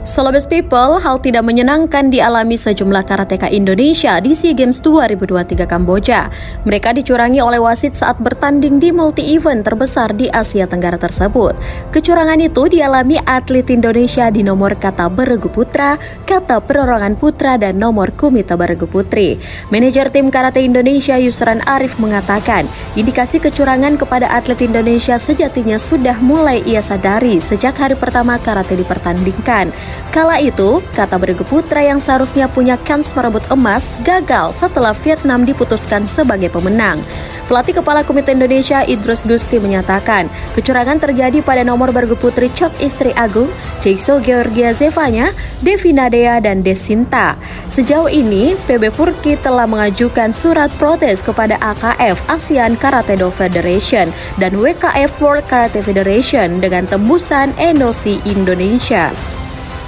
Showbiz People, hal tidak menyenangkan dialami sejumlah karateka Indonesia di SEA Games 2023 Kamboja. Mereka dicurangi oleh wasit saat bertanding di multi-event terbesar di Asia Tenggara tersebut. Kecurangan itu dialami atlet Indonesia di nomor kata beregu putra, kata perorangan putra, dan nomor kumita beregu putri. Manajer tim karate Indonesia Yusran Arif mengatakan, indikasi kecurangan kepada atlet Indonesia sejatinya sudah mulai ia sadari sejak hari pertama karate dipertandingkan. Kala itu, kata beregu putra yang seharusnya punya kans merebut emas gagal setelah Vietnam diputuskan sebagai pemenang. Pelatih Kepala Komite Indonesia Idrus Gusti menyatakan, kecurangan terjadi pada nomor beregu putri Chok Istri Agung, Chikso Georgia Zevanya, Devi Nadea, dan Desinta. Sejauh ini, PB Furki telah mengajukan surat protes kepada AKF ASEAN Karate Do Federation dan WKF World Karate Federation dengan tembusan NOC Indonesia.